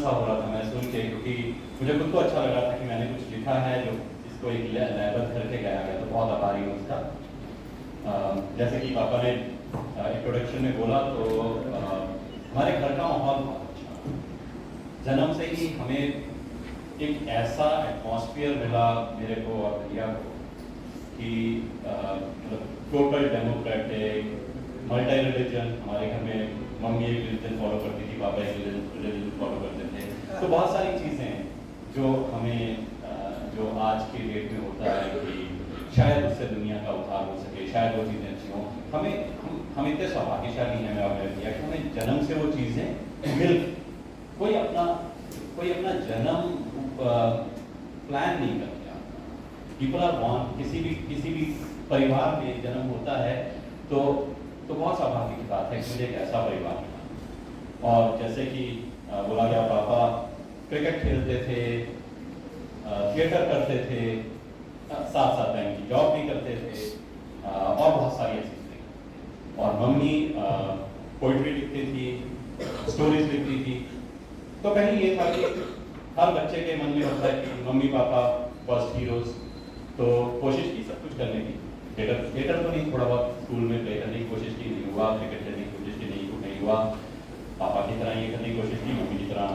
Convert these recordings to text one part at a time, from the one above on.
सा हो रहा था मैं सुन के, क्योंकि मुझे खुद को अच्छा लग रहा था कि मैंने कुछ लिखा है जो इसको एक लेबल करके गया गया, तो बहुत आभारी हूँ उसका। जैसे कि पापा ने इंट्रोडक्शन में बोला, तो हमारे घर का माहौल बहुत अच्छा, जन्म से ही हमें एक ऐसा एटमॉस्फेयर मिला मेरे को और भैया को कि टोटल डेमोक्रेटिक मल्टी रिलीजन। हमारे घर में मम्मी एक रिलीजन फॉलो करती थी, पापा एक रिलीजन फॉलो करते थे, तो बहुत सारी चीज़ें जो हमें जो आज के डेट में होता है कि शायद उससे दुनिया का उद्धार हो सके, शायद वो चीज़ें अच्छी हों। हम इतने सौभाग्यशाली हैं मेरा भैया कि हमें जन्म से वो चीज़ें मिल, कोई अपना जन्म प्लान नहीं करता। पीपल आर बॉर्न, किसी भी परिवार में जन्म होता है तो बहुत सौभाग्य की बात है कि मुझे एक ऐसा परिवार मिला। और जैसे कि बोला गया, पापा क्रिकेट खेलते थे, थिएटर करते थे, साथ साथ बैंक की जॉब भी करते थे, और बहुत सारी ऐसी चीज़ें। और मम्मी पोइट्री लिखती थी, स्टोरीज लिखती थी। तो कहीं ये था कि हर बच्चे के मन में होता है कि मम्मी पापा फर्स्ट हीरोज, तो कोशिश की सब कुछ करने की। थिएटर तो नहीं, थोड़ा बहुत स्कूल में प्ले करने की कोशिश की, नहीं हुआ। क्रिकेट खेलने की कोशिश की, नहीं हुआ। पापा की तरह ये करने की कोशिश की, मम्मी की तरह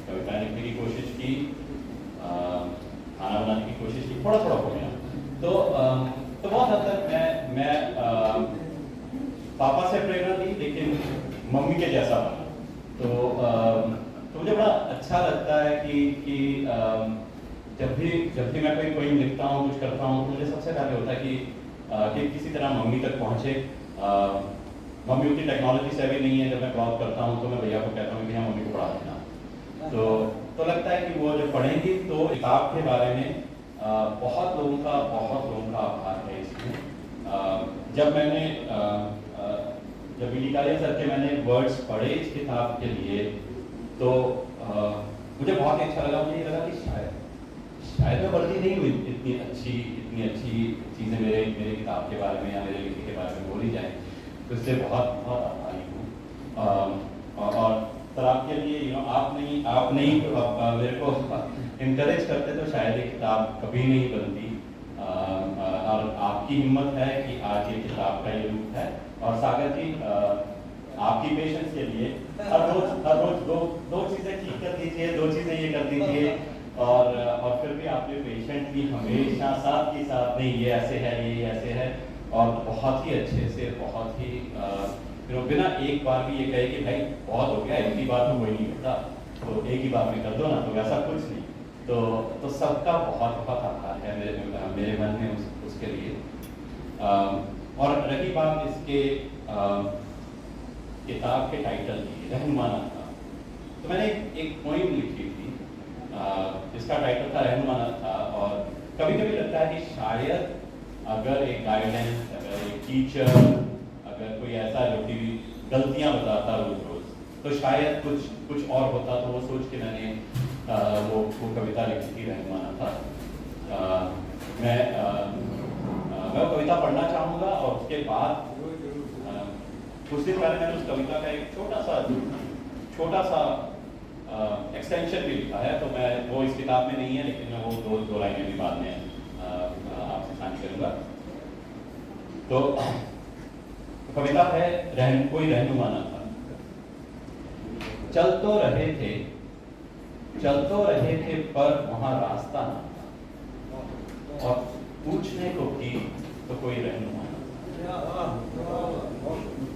कविताएं लिखने की कोशिश की, खाना बनाने की कोशिश की, थोड़ा थोड़ा हो गया। तो बहुत हद तक मैं पापा से प्रेरणा ली, लेकिन मम्मी के जैसा बना। तो मुझे बड़ा अच्छा लगता है कि जब भी मैं कोई पोइम लिखता हूँ, कुछ करता हूँ, तो मुझे सबसे पहले होता है कि किसी तरह मम्मी तक पहुँचे। मम्मी उतनी टेक्नोलॉजी से अभी नहीं है। जब मैं ब्लॉग करता हूँ तो मैं भैया को कहता हूँ कि हाँ मम्मी को पढ़ा देना। तो लगता है कि वो जब पढ़ेंगी तो किताब के बारे में बहुत लोगों का आभार है इसमें। जब मैंने जब बीडी कालिया सर के मैंने वर्ड्स पढ़े इस किताब के लिए, तो मुझे बहुत अच्छा लगा। मुझे ये लगा कि शायद मैं वर्दी नहीं हुई इतनी अच्छी चीज़ें मेरे किताब के बारे में या मेरे लिखने के बारे में बोली जाए, तो इससे बहुत आभारी हूँ। और सर आपके लिए आप नहीं मेरे को इनकरेज करते तो शायद ये किताब कभी नहीं बनती। और आपकी हिम्मत है कि आज ये किताब का ये रूप है। और सागर जी, आपकी पेशेंस के लिए हर रोज दो चीज़ें ठीक कर दीजिए, 2 चीज़ें ये कर दीजिए, और फिर भी आपने पेशेंटली हमेशा साथ ही साथ नहीं ये ऐसे है, ये ऐसे है, और बहुत ही अच्छे से, बहुत ही बिना एक बार भी ये कहे कि भाई बहुत हो गया, एक ही बार में कोई नहीं होता, तो एक ही बार में कर दो ना, तो वैसा कुछ नहीं। तो सबका बहुत आभार है मेरे मन में उसके लिए। और रही बात इसके किताब के टाइटल की, रहनुमाना था, तो मैंने एक पोइम लिखी थी जिसका टाइटल था रहनुमाना था। और कभी लगता है कि शायद अगर एक गाइडेंस, अगर एक टीचर, अगर कोई ऐसा जो कि गलतियां बताता रोज, तो शायद कुछ और होता। तो वो सोच के मैंने वो कविता लिखी थी, रहनुमाना था। मैं वो कविता पढ़ना चाहूँगा, और उसके बाद कुछ दिन पहले मैंने उस कविता का एक छोटा सा एक्सटेंशन भी लिखा है। तो मैं वो इस किताब में नहीं है, लेकिन मैं वो दो लाइनें भी बाद में आपसे साझा करूँगा। तो कविता है कोई रहनुमाना था। चल तो रहे थे पर वहां रास्ता ना था, और पूछने को भी तो कोई रहनुमाना।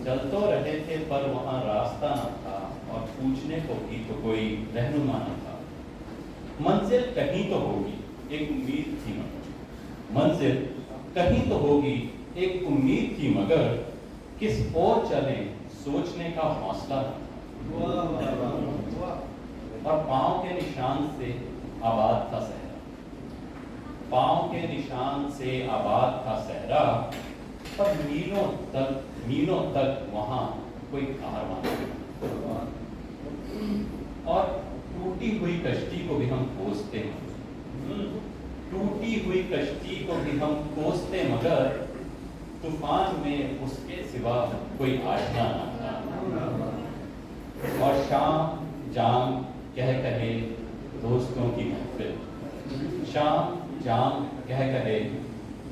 चल तो रहे थे पर वहां रास्ता ना था, और पूछने को भी तो कोई रहनुमाना था। मंजिल कहीं तो होगी, एक उम्मीद थी मगर, मंजिल कहीं तो होगी एक उम्मीद थी मगर, किस ओर चले सोचने का हौसला था। और पांव के निशान से आबाद था सहरा, पांव के निशान से आबाद था सहरा, पर मीलों तक वहां कोई कारवां। और टूटी हुई कश्ती को भी हम कोसते हैं, टूटी हुई कश्ती को भी हम कोसते, मगर तूफान में उसके सिवा कोई आशना न था। और शाम जाम कह कहे दोस्तों की महफिल, शाम जाम कह कहे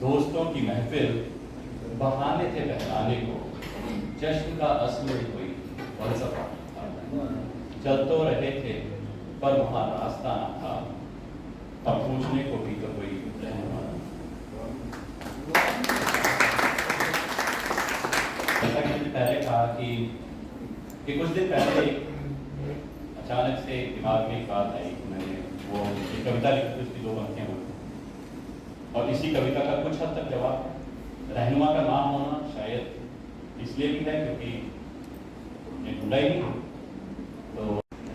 दोस्तों की महफिल, बहाने थे बहलाने को, जश्न का असली कोई फलसफा था। चल तो रहे थे पर वहाँ रास्ता ना था, अब पूछने को भी तो कोई रहनुमा न था। जैसा कि मैंने पहले कहा कि कुछ दिन पहले अचानक से दिमाग में एक बात आई, मैंने वो एक कविता लिखी थी, उसकी 2 पंक्तियां बोली, और इसी कविता का कुछ हद तक जवाब रहनुमा का नाम होना शायद इसलिए भी है क्योंकि ये ढूंढा ही नहीं। तो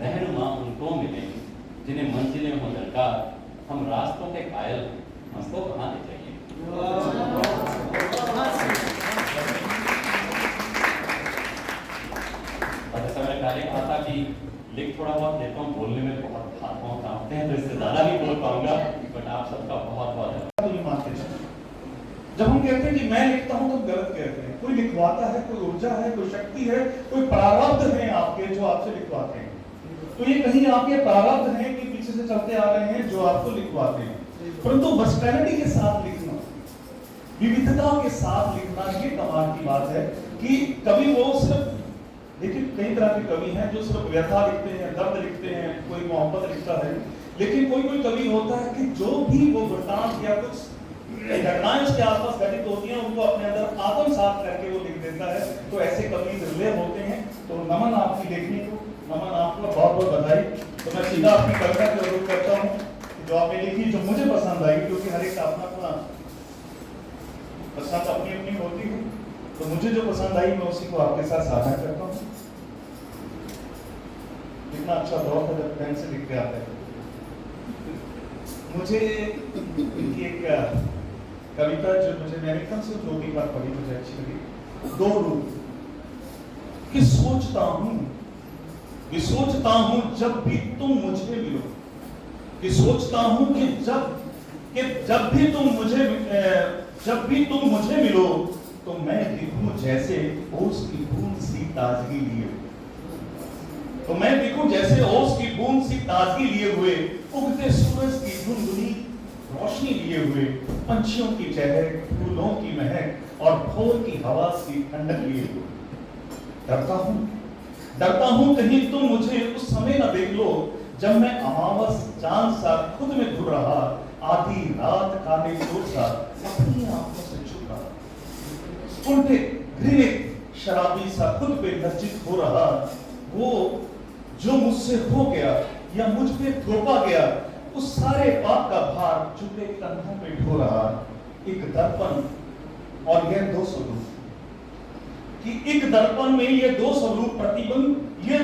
रहनुमा उनको मिले जिन्हें मंजिलें हो दरकार, हम रास्तों के कायल हैं, हमको कहाँ ले जाइए। और जैसा मैंने पहले कहा था कि लिख थोड़ा बहुत लेता हूँ, बोलने में बहुत हाथ पाँव कांपते हैं, तो इससे ज़्यादा नहीं बोल पाऊंगा, बट आप सबका बहुत बहुत धन्यवाद। जब हम कहते हैं कि मैं लिखता हूं तो गलत कहते हैं। कोई लिखवाता है, कोई ऊर्जा है, कोई शक्ति है, कोई प्रारब्ध है आपके जो आपसे लिखवाते हैं। तो ये कहीं आपके प्रारब्ध हैं कि पीछे से चलते आ रहे हैं जो आपको लिखवाते हैं। परंतु वर्सटैलिटी के साथ लिखना, विविधता के साथ लिखना, ये कमाल की बात है कि कभी वो सिर्फ, देखिए कई तरह के कवि हैं जो सिर्फ व्यथा लिखते हैं, दर्द लिखते हैं, कोई मोहब्बत लिखता है, लेकिन कोई कोई कवि होता है कि जो भी वो वृतांत या कुछ घटनाएं उसके आसपास घटित होती हैं उनको अपने अंदर आत्मसात करके वो लिख देता है। तो ऐसे कवि दुर्लभ होते हैं। तो नमन आपकी लेखनी को, नमन आपको, बहुत बहुत बधाई। तो मैं सीधा अपनी कविता का अनुरोध करता हूँ जो आपने लिखी, जो मुझे पसंद आई, क्योंकि हर एक का अपना अपना पसंद अपनी अपनी होती है। तो मुझे जो पसंद आई मैं उसी को आपके साथ साझा करता हूँ। कितना अच्छा दौर था जब पेन से लिख के आते हैं। मुझे एक कविता जो मुझे मैंने कम से 2-3 बार पढ़ी, मुझे अच्छी लगी। 2 रूप कि सोचता हूं जब भी तुम मुझे मिलो, कि सोचता हूं कि जब भी तुम मुझे मिलो तो मैं दिखूं जैसे ओस की बूंद सी ताजगी लिए, तो मैं दिखूं जैसे ओस की बूंद सी ताजगी लिए हुए, उगते सूरज की धुंधली रोशनी लिए हुए, पंछियों की चहक, फूलों की महक और भोर की हवा सी ठंडक लिए हुए। डरता हूं कहीं तुम मुझे उस समय न देख लो जब मैं अमावस चांद सा खुद में घुर रहा, आधी रात काले चोर सा अपनी आंखों से छुप रहा, उल्टे घृणित शराबी सा खुद पे लज्जित हो रहा। वो जो मुझसे हो गया या मुझ पे थोपा गया, उस सारे पाप का भार झुके कंधों पे ढो रहा। एक दर्पण और यह 2 स्वरूप, कि एक दर्पण में ये 2 स्वरूप प्रतिबिंब, ये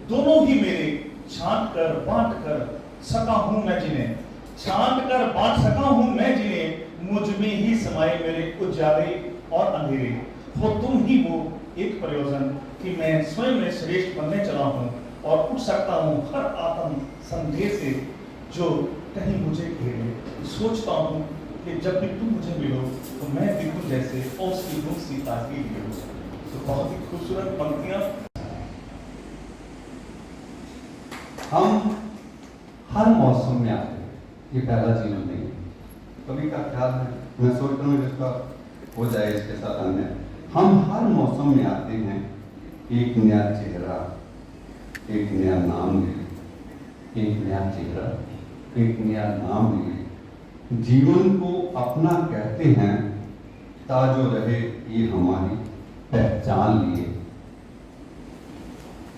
दोनों ही मेरे छांट कर बांट कर सका हूं मैं जिन्हें, छांट कर बांट सका हूं मैं जिन्हें, मुझ में ही समाये मेरे उजाले और अंधेरे। हो तुम ही वो एक प्रयोजन कि मैं स्वयं में श्रेष्ठ बनने चला हूं और उठ सकता हूं हर आत्म संदेह से जो कहीं मुझे घेरे। सोचता हूं कि जब भी तुम मुझे मिलो तो मैं दिखूं जैसे ओस की बूंद सी ताजगी लिए हो। तो बहुत ही खूबसूरत पंक्तियां। हम हर मौसम में आते हैं, ये पहला जीवन नहीं है। कभी का ख्याल है, मैं सोचता हूँ जिसका हो जाए इसके साथ अन्य। हम हर मौसम में आते हैं, एक नया चेहरा, एक नया नाम ले, एक नया चेहरा, एक नया नाम ले। जीवन को अपना कहते हैं, ताजो रहे ये हमारी पहचान लिए।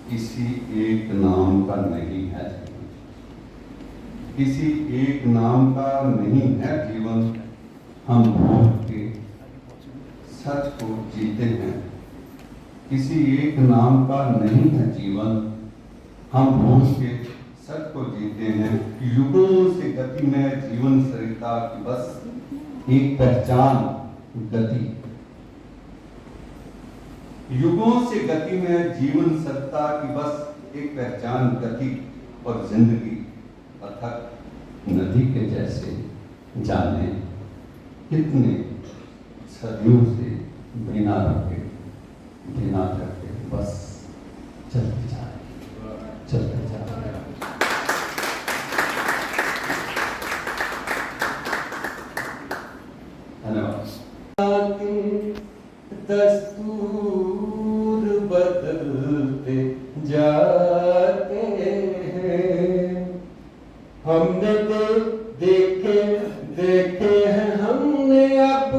किसी एक नाम का नहीं है जीवन, किसी एक नाम का नहीं है जीवन। हम भूल के सच को जीते हैं, किसी एक नाम का नहीं है जीवन। हम भूल के सच को जीते हैं। युगों से गति में जीवन सरिता की बस एक पहचान गति, युगों से गति में जीवन सत्ता की बस एक पहचान गति। और जिंदगी अथक नदी के जैसे जाने कितने सदियों से बिना रुके बिना थके बस चलते जाए, चलते जाए। जाते हैं। हमने देखे देखे हैं हमने अब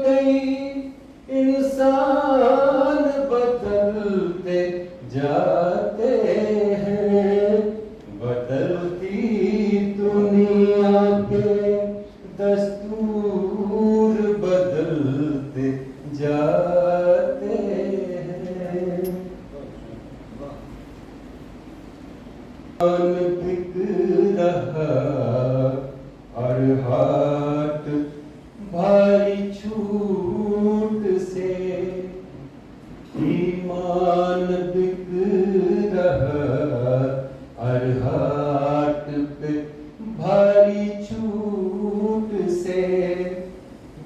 कई इंसान बदलते जाते हैं। बदलती दुनिया के दस्तूर बदलते जाते हैं। मन बिक रहा और हाथ भारी छूट से, ईमान बिक रहा और हाथ पे भारी छूट से।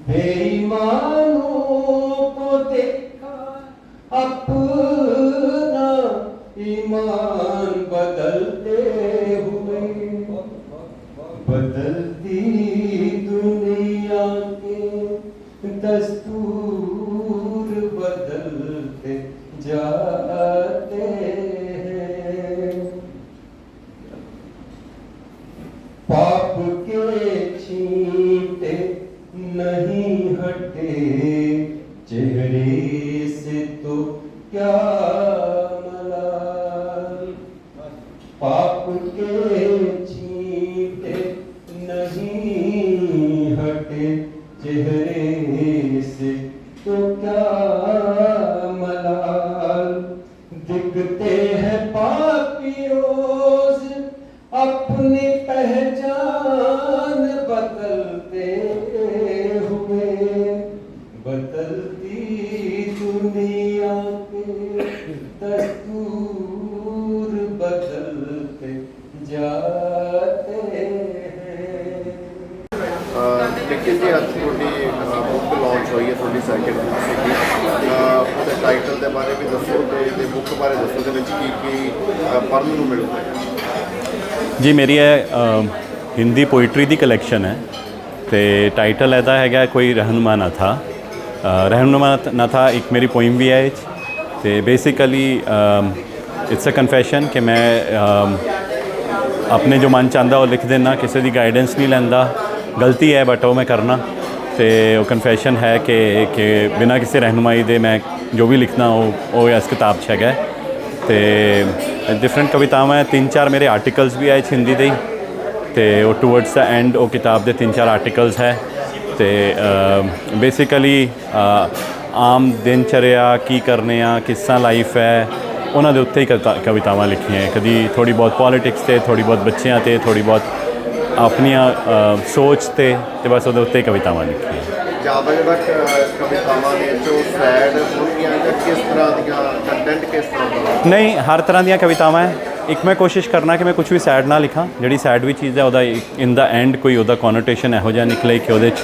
बेईमानों को देखा अपना ईमान बदलते हुए। बदलती दुनिया के दस्तूर बदलते जाते हैं। पाप के छींटे नहीं हटे चेहरे से तो क्या मलाल। पाप के छींटे नहीं हटे चेहरे से तो क्या मलाल। दिखते हैं पापी रोज अपनी पहचान बदलते हुए। बदलती दुनिया के दस्तूर बदलते जाते हैं। लेकिन जी ਅੱਜ ਤੁਹਾਡੀ ਬੁੱਕ ਲਾਂਚ ਹੋਈ ਹੈ, ਤੁਹਾਡੀ ਸੈਕਿੰਡ ਬੁੱਕ ਸੀਗੀ। ਉਹਦੇ ਟਾਈਟਲ ਦੇ ਬਾਰੇ ਵੀ ਦੱਸੋ ਤੇ ਬੁੱਕ ਬਾਰੇ ਦੱਸੋ, ਦੇ ਵਿੱਚ ਕੀ ਕੀ ਪੜ੍ਹਨ ਨੂੰ ਮਿਲੂਗਾ। ਜੀ ਮੇਰੀ ਇਹ ਹਿੰਦੀ ਪੋਇਟਰੀ ਦੀ ਕਲੈਕਸ਼ਨ ਹੈ ਤੇ ਟਾਈਟਲ ਇਹਦਾ ਹੈਗਾ ਕੋਈ ਰਹਿਨੁਮਾ ਨਾ ਥਾ। ਰਹਿਨੁਮਾ ਨਾ ਥਾ ਇੱਕ ਮੇਰੀ ਪੋਇਮ ਵੀ ਹੈ ਇਹ 'ਚ ਤੇ ਬੇਸਿਕਲੀ ਇਟਸ ਅ ਕਨਫੈਸ਼ਨ ਕਿ ਮੈਂ ਆਪਣੇ ਜੋ ਮਨ ਚਾਹੁੰਦਾ ਉਹ ਲਿਖ ਦੇਣਾ, ਕਿਸੇ ਦੀ ਗਾਈਡੈਂਸ ਨਹੀਂ ਲੈਂਦਾ। ਗਲਤੀ ਹੈ ਬਟ ਉਹ ਮੈਂ ਕਰਨਾ ਤੇ ਉਹ ਕਨਫੈਸ਼ਨ ਹੈ ਕਿ ਬਿਨਾਂ ਕਿਸੇ ਰਹਿਨੁਮਾਈ ਦੇ ਮੈਂ ਜੋ ਵੀ ਲਿਖਣਾ ਉਹ ਇਸ ਕਿਤਾਬ 'ਚ ਹੈਗਾ। ਤੇ ਡਿਫਰੈਂਟ ਕਵਿਤਾਵਾਂ ਹੈ, 3-4 ਮੇਰੇ ਆਰਟੀਕਲਸ ਵੀ ਆਏ ਹਿੰਦੀ ਦੇ ਤੇ ਉਹ ਟੂਵਰਡਸ ਦਾ ਐਂਡ ਉਹ ਕਿਤਾਬ ਦੇ 3-4 ਆਰਟੀਕਲਸ ਹੈ ਤੇ ਬੇਸਿਕਲੀ ਆਮ ਦਿਨਚਰਿਆ ਕੀ ਕਰਨੇ ਆ, ਕਿਸ ਤਰ੍ਹਾਂ ਲਾਈਫ ਹੈ, ਉਹਨਾਂ ਦੇ ਉੱਤੇ ਹੀ ਕਵਿਤਾਵਾਂ ਲਿਖੀਆਂ। ਕਦੀ ਥੋੜ੍ਹੀ ਬਹੁਤ ਪੋਲੀਟਿਕਸ 'ਤੇ, ਥੋੜ੍ਹੀ ਬਹੁਤ ਬੱਚਿਆਂ 'ਤੇ, ਥੋੜ੍ਹੀ ਬਹੁਤ ਆਪਣੀਆਂ ਸੋਚ 'ਤੇ ਬਸ ਉਹਦੇ ਉੱਤੇ ਹੀ ਕਵਿਤਾਵਾਂ ਲਿਖੀਆਂ। ਜ਼ਿਆਦਾ ਜਿਹੜਾ ਕਵਿਤਾਵਾਂ ਨੇ ਜੋ ਸੈਡ ਹੋਣਗੀਆਂ ਜਾਂ ਕਿਸ ਤਰ੍ਹਾਂ ਦੀਆਂ ਕੰਟੈਂਟ ਕਿਸ ਤਰ੍ਹਾਂ ਦਾ? ਨਹੀਂ, ਹਰ ਤਰ੍ਹਾਂ ਦੀਆਂ ਕਵਿਤਾਵਾਂ ਹੈ। ਇੱਕ ਮੈਂ ਕੋਸ਼ਿਸ਼ ਕਰਨਾ ਕਿ ਮੈਂ ਕੁਝ ਵੀ ਸੈਡ ਨਾ ਲਿਖਾਂ। ਜਿਹੜੀ ਸੈਡ ਵੀ ਚੀਜ਼ ਹੈ ਉਹਦਾ ਇਨ ਦਾ ਐਂਡ ਕੋਈ ਉਹਦਾ ਕੋਨੋਟੇਸ਼ਨ ਇਹੋ ਜਿਹਾ ਨਿਕਲੇ ਕਿ ਉਹਦੇ 'ਚ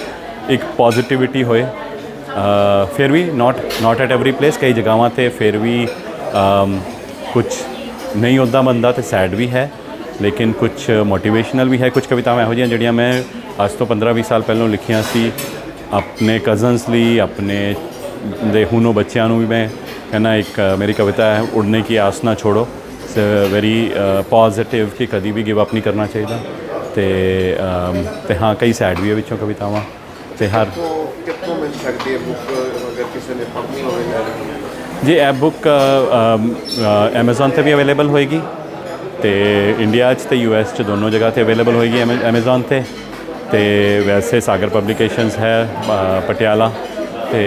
ਇੱਕ ਪੋਜ਼ਿਟਿਵਿਟੀ ਹੋਏ। ਫਿਰ ਵੀ ਨਾਟ ਐਟ ਐਵਰੀ ਪਲੇਸ, ਕਈ ਜਗ੍ਹਾਵਾਂ 'ਤੇ ਫਿਰ ਵੀ ਕੁਝ ਨਹੀਂ ਉੱਦਾਂ ਬੰਦਾ ਤੇ ਸੈਡ ਵੀ ਹੈ, ਲੇਕਿਨ ਕੁਝ ਮੋਟੀਵੇਸ਼ਨਲ ਵੀ ਹੈ। ਕੁਝ ਕਵਿਤਾਵਾਂ ਇਹੋ ਜਿਹੀਆਂ ਜਿਹੜੀਆਂ ਮੈਂ ਅੱਜ ਤੋਂ 15-20 ਸਾਲ ਪਹਿਲਾਂ ਲਿਖੀਆਂ ਸੀ ਆਪਣੇ ਕਜ਼ਨਸ ਲਈ, ਆਪਣੇ ਦੇ ਹੁਣੋਂ ਬੱਚਿਆਂ ਨੂੰ ਵੀ ਮੈਂ ਕਹਿੰਦਾ। ਇੱਕ ਮੇਰੀ ਕਵਿਤਾ ਹੈ ਉੜਨੇ ਕੀ ਆਸ ਨਾ ਛੋੜੋ, ਵੈਰੀ ਪੋਜ਼ਿਟਿਵ ਕਿ ਕਦੀ ਵੀ ਗਿਵ ਅਪ ਨਹੀਂ ਕਰਨਾ ਚਾਹੀਦਾ। ਤੇ ਹਾਂ, ਕਈ ਸੈਡ ਵੀ ਹੈ ਵਿੱਚੋਂ ਕਵਿਤਾਵਾਂ ਤੇ ਹਰ ਕਿੱਥੋਂ ਮਿਲ ਸਕਦੀ ਹੈ ਬੁੱਕ ਅਗਰ ਕਿਸੇ ਨੇ ਪੜ੍ਹਨੀ ਹੋਵੇ? ਜੀ ਇਹ ਬੁੱਕ ਐਮਾਜ਼ੋਨ 'ਤੇ ਵੀ ਅਵੇਲੇਬਲ ਹੋਏਗੀ ਤੇ ਇੰਡੀਆ 'ਚ ਤੇ US 'ਚ ਦੋਨੋਂ ਜਗ੍ਹਾ 'ਤੇ ਅਵੇਲੇਬਲ ਹੋਏਗੀ ਐਮਾਜ਼ੋਨ 'ਤੇ। ਤੇ ਵੈਸੇ ਸਾਗਰ ਪਬਲੀਕੇਸ਼ਨਸ ਹੈ ਪਟਿਆਲਾ ਤੇ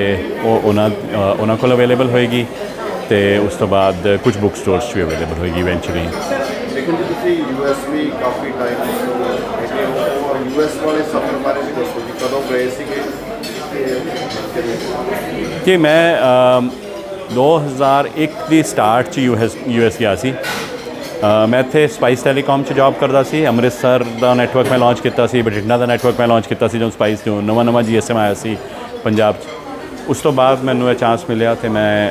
ਉਹ ਉਹਨਾਂ ਕੋਲ ਅਵੇਲੇਬਲ ਹੋਏਗੀ ਤੇ ਉਸ ਤੋਂ ਬਾਅਦ ਕੁਝ ਬੁੱਕ ਸਟੋਰਸ 'ਚ ਵੀ ਅਵੇਲੇਬਲ ਹੋਏਗੀ ਇਵੈਂਚੁਅਲੀ। ਲੇਕਿਨ ਜੀ ਤੁਸੀਂ US ਵੀ ਕਾਫੀ ਟਾਈਮ US ਵਾਲੇ ਸਫ਼ਰ ਬਾਰੇ ਵੀ ਦੱਸੋ ਜੀ, ਕਦੋਂ ਗਏ ਸੀਗੇ? ਕਿ ਮੈਂ 2001 ਦੀ ਸਟਾਰਟ 'ਚ US ਗਿਆ ਸੀ। ਮੈਂ ਇੱਥੇ ਸਪਾਈਸ ਟੈਲੀਕਾਮ 'ਚ ਜੌਬ ਕਰਦਾ ਸੀ। ਅੰਮ੍ਰਿਤਸਰ ਦਾ ਨੈਟਵਰਕ ਮੈਂ ਲਾਂਚ ਕੀਤਾ ਸੀ, ਬਠਿੰਡਾ ਦਾ ਨੈਟਵਰਕ ਮੈਂ ਲਾਂਚ ਕੀਤਾ ਸੀ ਜਦੋਂ ਸਪਾਈਸ ਜੋ ਨਵਾਂ GSM ਆਇਆ ਸੀ ਪੰਜਾਬ 'ਚ। ਉਸ ਤੋਂ ਬਾਅਦ ਮੈਨੂੰ ਇਹ ਚਾਂਸ ਮਿਲਿਆ ਤੇ ਮੈਂ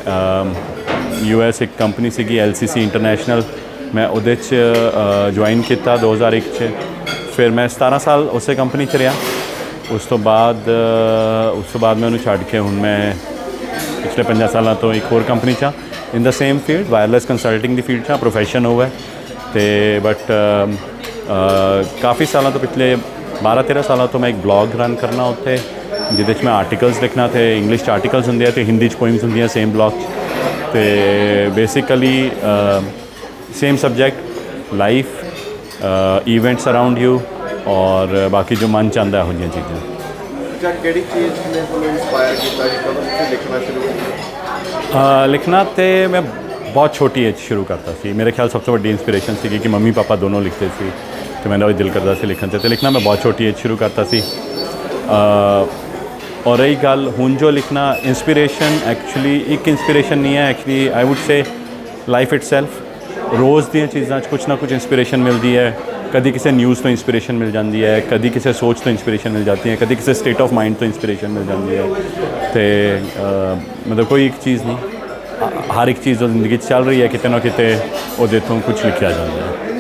US ਇੱਕ ਕੰਪਨੀ ਸੀਗੀ LCC ਇੰਟਰਨੈਸ਼ਨਲ, ਮੈਂ ਉਹਦੇ 'ਚ ਜੁਆਇਨ ਕੀਤਾ 2001 'ਚ। ਫਿਰ ਮੈਂ 17 ਸਾਲ ਉਸੇ ਕੰਪਨੀ 'ਚ ਰਿਹਾ। ਉਸ ਤੋਂ ਬਾਅਦ ਮੈਂ ਉਹਨੂੰ ਛੱਡ ਕੇ ਹੁਣ ਮੈਂ ਪਿਛਲੇ 5 ਸਾਲਾਂ ਤੋਂ ਇੱਕ ਹੋਰ ਕੰਪਨੀ 'ਚ ਹਾਂ in the same field wireless consulting की फील्ड प्रोफैशन होवे तो बट काफ़ी सालों तो पिछले 12-13 सालों तो मैं एक ब्लॉग रन करना उत्थे जिहदे मैं आर्टिकल्स लिखना थे इंग्लिश आर्टिकल्स होंगे तो हिंदी पोइम्स होंगे सेम ब्लॉग तो basically same subject life events around you और बाकी जो मन चाहता है वो चीज़ें ਜਾਂ ਕਿਹੜੀ ਚੀਜ਼ ਨੇ ਤੁਹਾਨੂੰ ਇੰਸਪਾਇਰ ਕੀਤਾ ਜੀ ਕਦੋਂ ਤੁਸੀਂ ਲਿਖਣਾ ਸ਼ੁਰੂ ਕੀਤਾ लिखना तो मैं बहुत छोटी एज शुरू करता सी मेरे ख्याल सबसे बड़ी इंस्पिरेशन सी कि मम्मी पापा दोनों लिखते सी तो मैंने भी दिल करता सी लिखन से तो लिखना मैं बहुत छोटी एज शुरू करता सी और रही गल हुण जो लिखना इंस्पिरेशन एक्चुअली एक इंस्पिरेशन नहीं है actually I would say life itself रोज़ दी चीज़ों कुछ ना कुछ इंस्पिरेशन मिलती है कभी किसी न्यूज़ तो इंस्पिरेशन मिल जाती है कभी किसी सोच तो इंस्पिरेशन मिल जाती है कभी किसी स्टेट ऑफ माइंड तो इंस्पिरेशन मिल जाती है तो मतलब कोई एक चीज़ नहीं हर एक चीज़ जो जिंदगी चल रही है कितने ना कितने वो तो कुछ लिखा जाता है